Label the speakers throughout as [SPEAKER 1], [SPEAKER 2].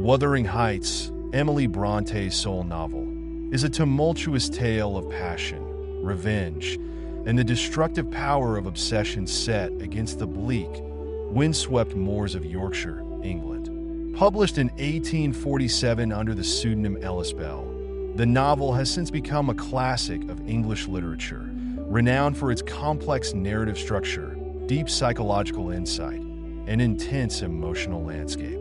[SPEAKER 1] Wuthering Heights, Emily Bronte's soul novel, is a tumultuous tale of passion, revenge, and the destructive power of obsession set against the bleak, windswept moors of Yorkshire, England. Published in 1847 under the pseudonym Ellis Bell, the novel has since become a classic of English literature, renowned for its complex narrative structure, deep psychological insight, and intense emotional landscape.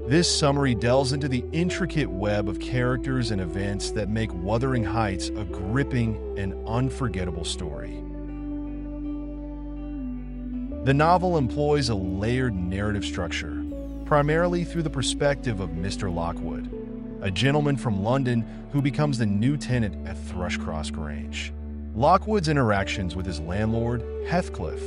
[SPEAKER 1] This summary delves into the intricate web of characters and events that make Wuthering Heights a gripping and unforgettable story. The novel employs a layered narrative structure, primarily through the perspective of Mr. Lockwood, a gentleman from London who becomes the new tenant at Thrushcross Grange. Lockwood's interactions with his landlord, Heathcliff,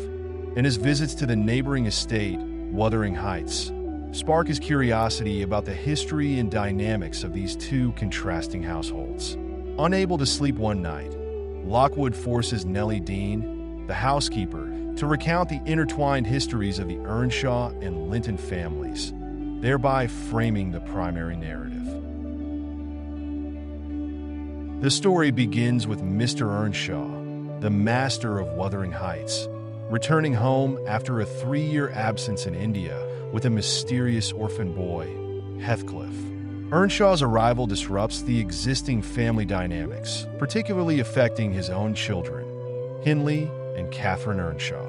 [SPEAKER 1] and his visits to the neighboring estate, Wuthering Heights, spark his curiosity about the history and dynamics of these two contrasting households. Unable to sleep one night, Lockwood forces Nellie Dean, the housekeeper, to recount the intertwined histories of the Earnshaw and Linton families, thereby framing the primary narrative. The story begins with Mr. Earnshaw, the master of Wuthering Heights, returning home after a 3-year absence in India with a mysterious orphan boy, Heathcliff. Earnshaw's arrival disrupts the existing family dynamics, particularly affecting his own children, Hindley and Catherine Earnshaw.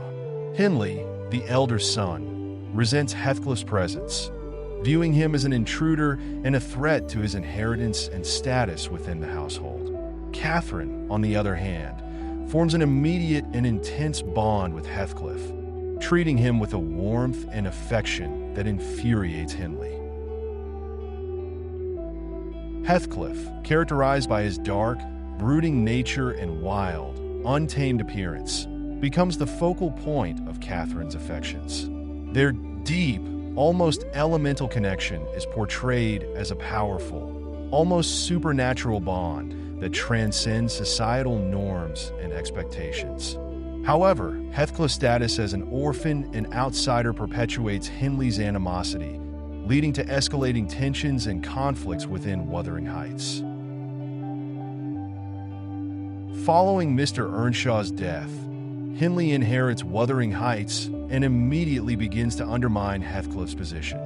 [SPEAKER 1] Hindley, the elder son, resents Heathcliff's presence, viewing him as an intruder and a threat to his inheritance and status within the household. Catherine, on the other hand, forms an immediate and intense bond with Heathcliff, treating him with a warmth and affection that infuriates Hindley. Heathcliff, characterized by his dark, brooding nature and wild, untamed appearance, becomes the focal point of Catherine's affections. Their deep, almost elemental connection is portrayed as a powerful, almost supernatural bond that transcends societal norms and expectations. However, Heathcliff's status as an orphan and outsider perpetuates Hindley's animosity, leading to escalating tensions and conflicts within Wuthering Heights. Following Mr. Earnshaw's death, Hindley inherits Wuthering Heights and immediately begins to undermine Heathcliff's position.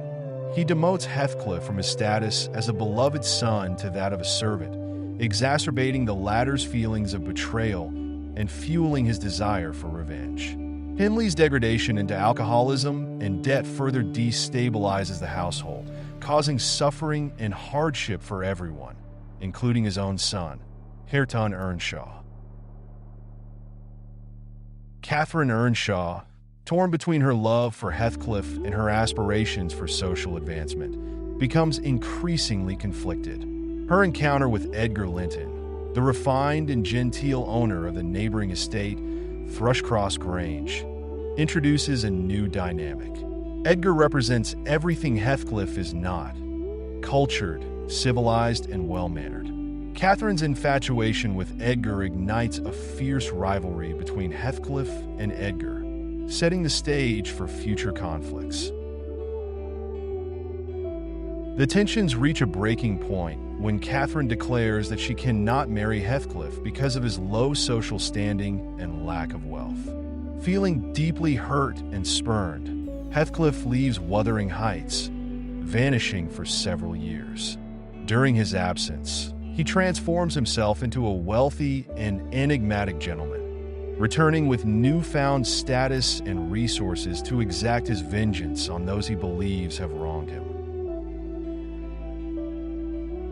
[SPEAKER 1] He demotes Heathcliff from his status as a beloved son to that of a servant, exacerbating the latter's feelings of betrayal and fueling his desire for revenge. Hindley's degradation into alcoholism and debt further destabilizes the household, causing suffering and hardship for everyone, including his own son, Hareton Earnshaw. Catherine Earnshaw, torn between her love for Heathcliff and her aspirations for social advancement, becomes increasingly conflicted. Her encounter with Edgar Linton, the refined and genteel owner of the neighboring estate, Thrushcross Grange, introduces a new dynamic. Edgar represents everything Heathcliff is not: cultured, civilized, and well-mannered. Catherine's infatuation with Edgar ignites a fierce rivalry between Heathcliff and Edgar, setting the stage for future conflicts. The tensions reach a breaking point when Catherine declares that she cannot marry Heathcliff because of his low social standing and lack of wealth. Feeling deeply hurt and spurned, Heathcliff leaves Wuthering Heights, vanishing for several years. During his absence, he transforms himself into a wealthy and enigmatic gentleman, returning with newfound status and resources to exact his vengeance on those he believes have wronged him.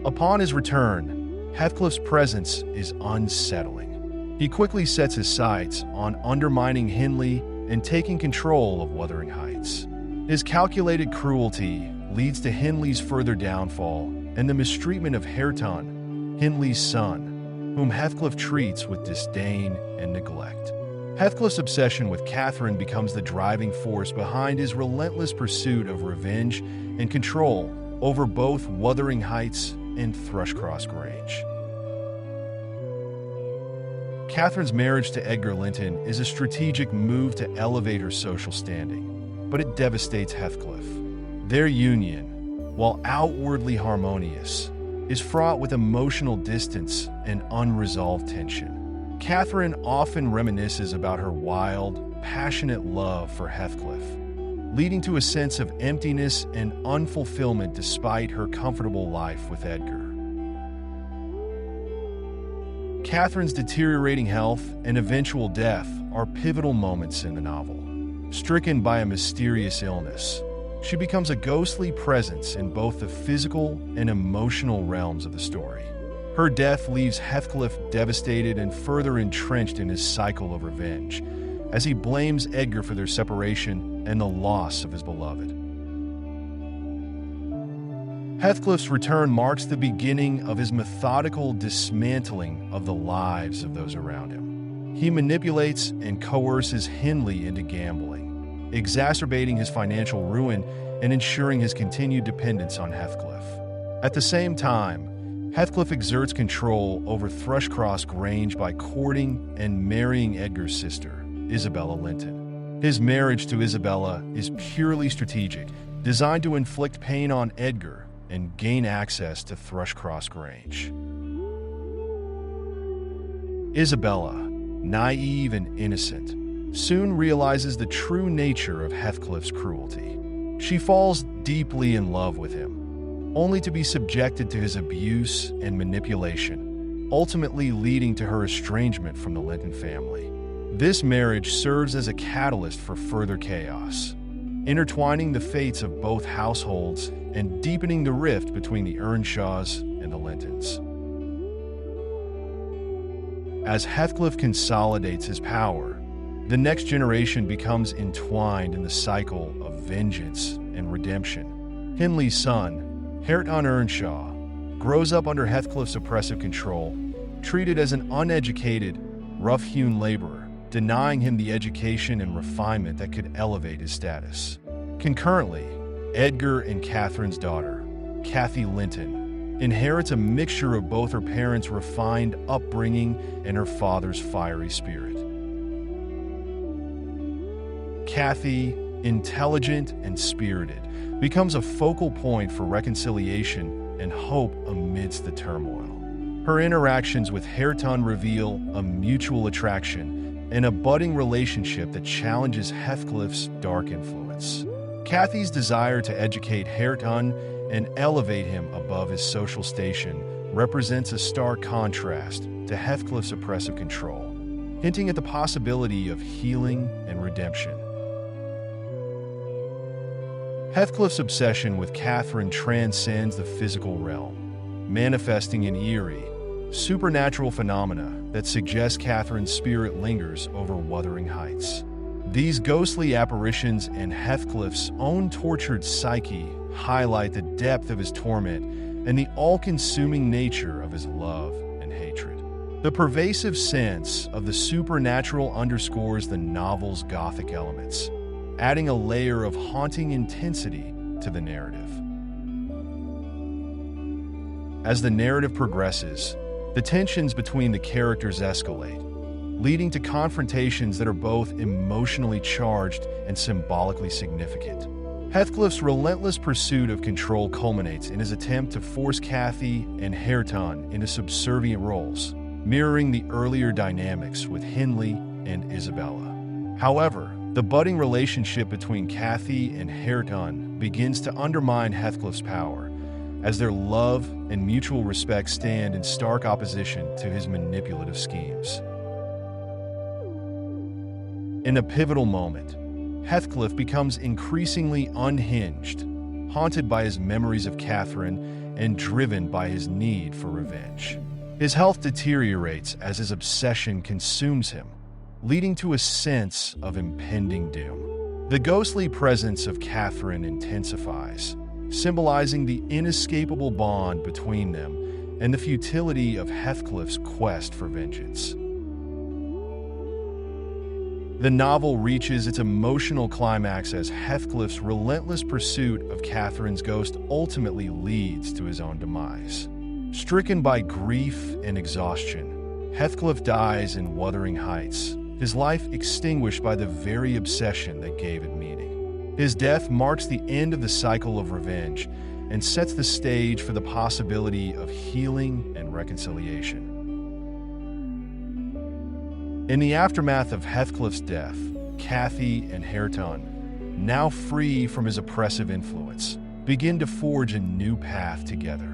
[SPEAKER 1] Upon his return, Heathcliff's presence is unsettling. He quickly sets his sights on undermining Hindley and taking control of Wuthering Heights. His calculated cruelty leads to Hindley's further downfall and the mistreatment of Hareton, Hindley's son, whom Heathcliff treats with disdain and neglect. Heathcliff's obsession with Catherine becomes the driving force behind his relentless pursuit of revenge and control over both Wuthering Heights and Thrushcross Grange. Catherine's marriage to Edgar Linton is a strategic move to elevate her social standing, but it devastates Heathcliff. Their union, while outwardly harmonious, is fraught with emotional distance and unresolved tension. Catherine often reminisces about her wild, passionate love for Heathcliff, leading to a sense of emptiness and unfulfillment despite her comfortable life with Edgar. Catherine's deteriorating health and eventual death are pivotal moments in the novel. Stricken by a mysterious illness, she becomes a ghostly presence in both the physical and emotional realms of the story. Her death leaves Heathcliff devastated and further entrenched in his cycle of revenge, as he blames Edgar for their separation and the loss of his beloved. Heathcliff's return marks the beginning of his methodical dismantling of the lives of those around him. He manipulates and coerces Hindley into gambling, exacerbating his financial ruin and ensuring his continued dependence on Heathcliff. At the same time, Heathcliff exerts control over Thrushcross Grange by courting and marrying Edgar's sister, Isabella Linton. His marriage to Isabella is purely strategic, designed to inflict pain on Edgar and gain access to Thrushcross Grange. Isabella, naive and innocent, soon realizes the true nature of Heathcliff's cruelty. She falls deeply in love with him, only to be subjected to his abuse and manipulation, ultimately leading to her estrangement from the Linton family. This marriage serves as a catalyst for further chaos, intertwining the fates of both households and deepening the rift between the Earnshaws and the Lintons. As Heathcliff consolidates his power, the next generation becomes entwined in the cycle of vengeance and redemption. Hindley's son, Hareton Earnshaw, grows up under Heathcliff's oppressive control, treated as an uneducated, rough-hewn laborer, denying him the education and refinement that could elevate his status. Concurrently, Edgar and Catherine's daughter, Cathy Linton, inherits a mixture of both her parents' refined upbringing and her father's fiery spirit. Cathy, intelligent and spirited, becomes a focal point for reconciliation and hope amidst the turmoil. Her interactions with Hareton reveal a mutual attraction and a budding relationship that challenges Heathcliff's dark influence. Cathy's desire to educate Hareton and elevate him above his social station represents a stark contrast to Heathcliff's oppressive control, hinting at the possibility of healing and redemption. Heathcliff's obsession with Catherine transcends the physical realm, manifesting in eerie, supernatural phenomena that suggest Catherine's spirit lingers over Wuthering Heights. These ghostly apparitions and Heathcliff's own tortured psyche highlight the depth of his torment and the all-consuming nature of his love and hatred. The pervasive sense of the supernatural underscores the novel's Gothic elements, adding a layer of haunting intensity to the narrative. As the narrative progresses, the tensions between the characters escalate, leading to confrontations that are both emotionally charged and symbolically significant. Heathcliff's relentless pursuit of control culminates in his attempt to force Cathy and Hareton into subservient roles, mirroring the earlier dynamics with Hindley and Isabella. However, the budding relationship between Cathy and Hareton begins to undermine Heathcliff's power, as their love and mutual respect stand in stark opposition to his manipulative schemes. In a pivotal moment, Heathcliff becomes increasingly unhinged, haunted by his memories of Catherine and driven by his need for revenge. His health deteriorates as his obsession consumes him, leading to a sense of impending doom. The ghostly presence of Catherine intensifies, symbolizing the inescapable bond between them and the futility of Heathcliff's quest for vengeance. The novel reaches its emotional climax as Heathcliff's relentless pursuit of Catherine's ghost ultimately leads to his own demise. Stricken by grief and exhaustion, Heathcliff dies in Wuthering Heights, his life extinguished by the very obsession that gave it meaning. His death marks the end of the cycle of revenge, and sets the stage for the possibility of healing and reconciliation. In the aftermath of Heathcliff's death, Cathy and Hareton, now free from his oppressive influence, begin to forge a new path together.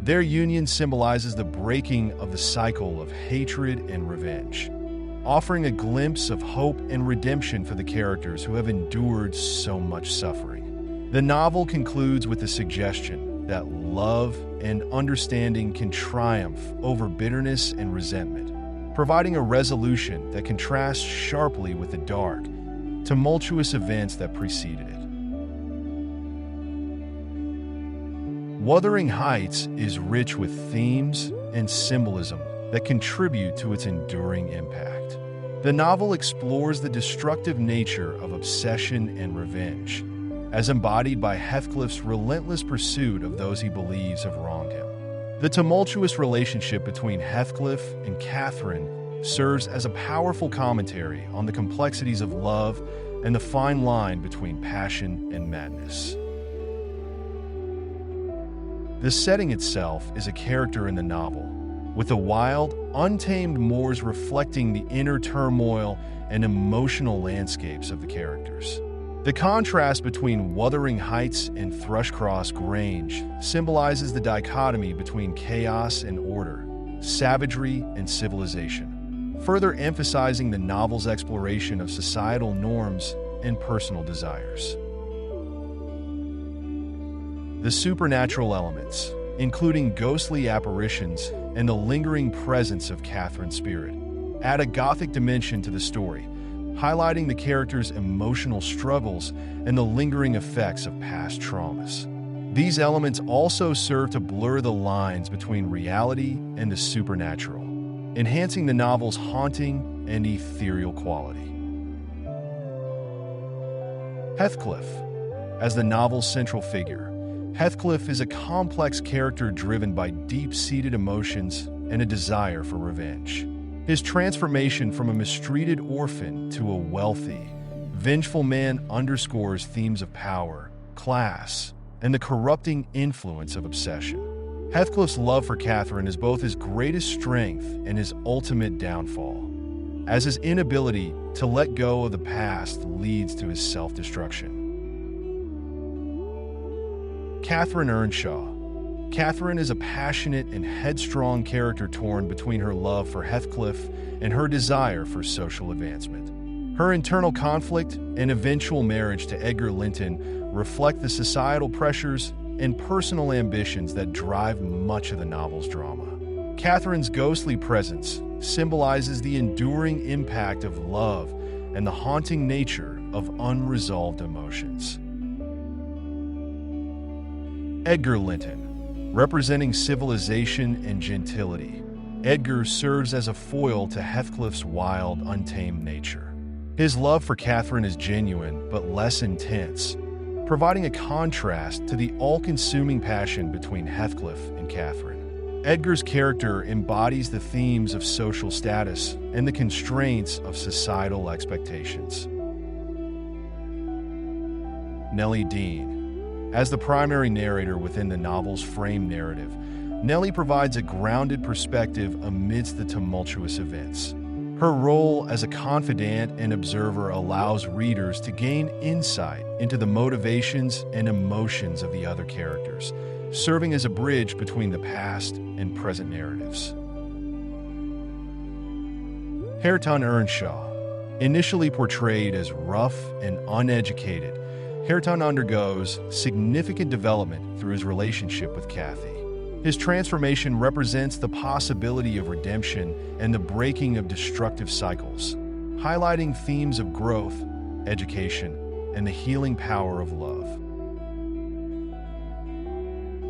[SPEAKER 1] Their union symbolizes the breaking of the cycle of hatred and revenge, offering a glimpse of hope and redemption for the characters who have endured so much suffering. The novel concludes with the suggestion that love and understanding can triumph over bitterness and resentment, providing a resolution that contrasts sharply with the dark, tumultuous events that preceded it. Wuthering Heights is rich with themes and symbolism that contribute to its enduring impact. The novel explores the destructive nature of obsession and revenge, as embodied by Heathcliff's relentless pursuit of those he believes have wronged him. The tumultuous relationship between Heathcliff and Catherine serves as a powerful commentary on the complexities of love and the fine line between passion and madness. The setting itself is a character in the novel, with the wild, untamed moors reflecting the inner turmoil and emotional landscapes of the characters. The contrast between Wuthering Heights and Thrushcross Grange symbolizes the dichotomy between chaos and order, savagery and civilization, further emphasizing the novel's exploration of societal norms and personal desires. The supernatural elements, including ghostly apparitions and the lingering presence of Catherine's spirit, add a Gothic dimension to the story, highlighting the character's emotional struggles and the lingering effects of past traumas. These elements also serve to blur the lines between reality and the supernatural, enhancing the novel's haunting and ethereal quality. Heathcliff, as the novel's central figure, Heathcliff is a complex character driven by deep-seated emotions and a desire for revenge. His transformation from a mistreated orphan to a wealthy, vengeful man underscores themes of power, class, and the corrupting influence of obsession. Heathcliff's love for Catherine is both his greatest strength and his ultimate downfall, as his inability to let go of the past leads to his self-destruction. Catherine Earnshaw. Catherine is a passionate and headstrong character torn between her love for Heathcliff and her desire for social advancement. Her internal conflict and eventual marriage to Edgar Linton reflect the societal pressures and personal ambitions that drive much of the novel's drama. Catherine's ghostly presence symbolizes the enduring impact of love and the haunting nature of unresolved emotions. Edgar Linton, representing civilization and gentility, Edgar serves as a foil to Heathcliff's wild, untamed nature. His love for Catherine is genuine but less intense, providing a contrast to the all-consuming passion between Heathcliff and Catherine. Edgar's character embodies the themes of social status and the constraints of societal expectations. Nellie Dean. As the primary narrator within the novel's frame narrative, Nellie provides a grounded perspective amidst the tumultuous events. Her role as a confidant and observer allows readers to gain insight into the motivations and emotions of the other characters, serving as a bridge between the past and present narratives. Hareton Earnshaw. Initially portrayed as rough and uneducated, Hareton undergoes significant development through his relationship with Cathy. His transformation represents the possibility of redemption and the breaking of destructive cycles, highlighting themes of growth, education, and the healing power of love.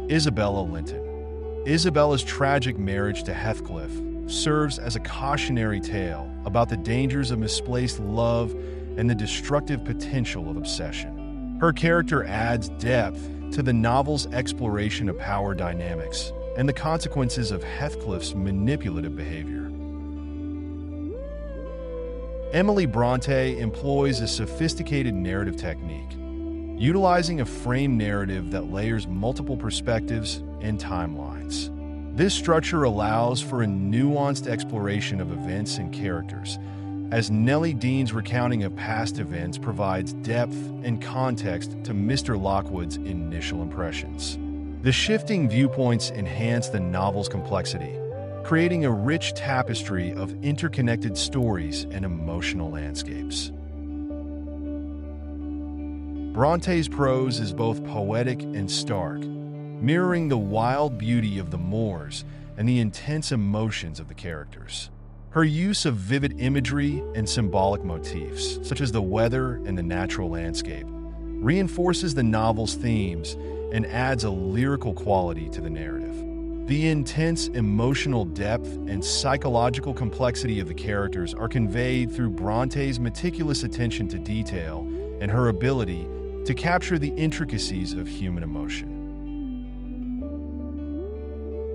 [SPEAKER 1] Isabella Linton. Isabella's tragic marriage to Heathcliff serves as a cautionary tale about the dangers of misplaced love and the destructive potential of obsession. Her character adds depth to the novel's exploration of power dynamics and the consequences of Heathcliff's manipulative behavior. Emily Brontë employs a sophisticated narrative technique, utilizing a frame narrative that layers multiple perspectives and timelines. This structure allows for a nuanced exploration of events and characters, as Nellie Dean's recounting of past events provides depth and context to Mr. Lockwood's initial impressions. The shifting viewpoints enhance the novel's complexity, creating a rich tapestry of interconnected stories and emotional landscapes. Bronte's prose is both poetic and stark, mirroring the wild beauty of the moors and the intense emotions of the characters. Her use of vivid imagery and symbolic motifs, such as the weather and the natural landscape, reinforces the novel's themes and adds a lyrical quality to the narrative. The intense emotional depth and psychological complexity of the characters are conveyed through Bronte's meticulous attention to detail and her ability to capture the intricacies of human emotion.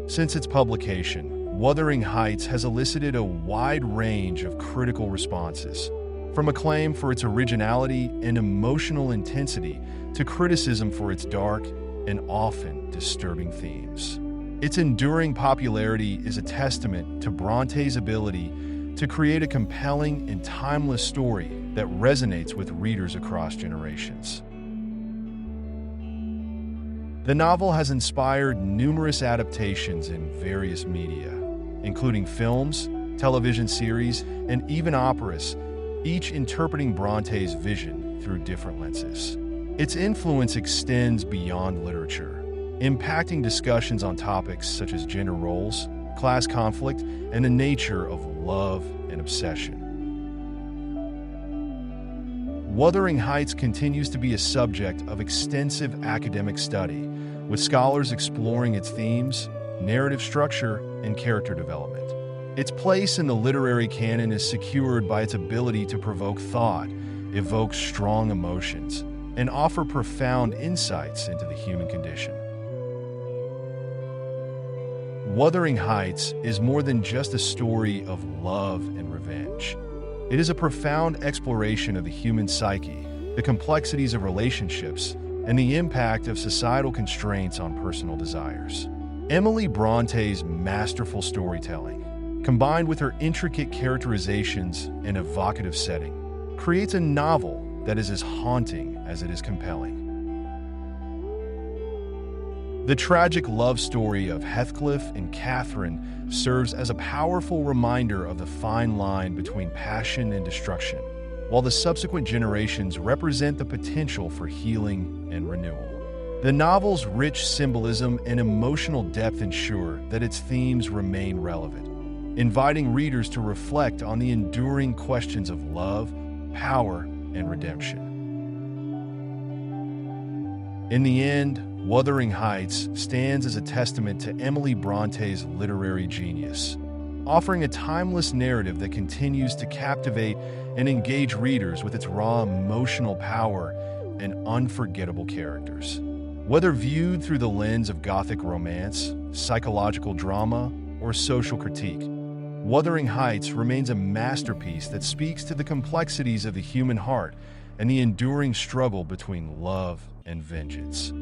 [SPEAKER 1] Since its publication, Wuthering Heights has elicited a wide range of critical responses, from acclaim for its originality and emotional intensity to criticism for its dark and often disturbing themes. Its enduring popularity is a testament to Bronte's ability to create a compelling and timeless story that resonates with readers across generations. The novel has inspired numerous adaptations in various media, including films, television series, and even operas, each interpreting Bronte's vision through different lenses. Its influence extends beyond literature, impacting discussions on topics such as gender roles, class conflict, and the nature of love and obsession. Wuthering Heights continues to be a subject of extensive academic study, with scholars exploring its themes, narrative structure, and character development. Its place in the literary canon is secured by its ability to provoke thought, evoke strong emotions, and offer profound insights into the human condition. Wuthering Heights is more than just a story of love and revenge. It is a profound exploration of the human psyche, the complexities of relationships, and the impact of societal constraints on personal desires. Emily Bronte's masterful storytelling, combined with her intricate characterizations and evocative setting, creates a novel that is as haunting as it is compelling. The tragic love story of Heathcliff and Catherine serves as a powerful reminder of the fine line between passion and destruction, while the subsequent generations represent the potential for healing and renewal. The novel's rich symbolism and emotional depth ensure that its themes remain relevant, inviting readers to reflect on the enduring questions of love, power, and redemption. In the end, Wuthering Heights stands as a testament to Emily Bronte's literary genius, offering a timeless narrative that continues to captivate and engage readers with its raw emotional power and unforgettable characters. Whether viewed through the lens of Gothic romance, psychological drama, or social critique, Wuthering Heights remains a masterpiece that speaks to the complexities of the human heart and the enduring struggle between love and vengeance.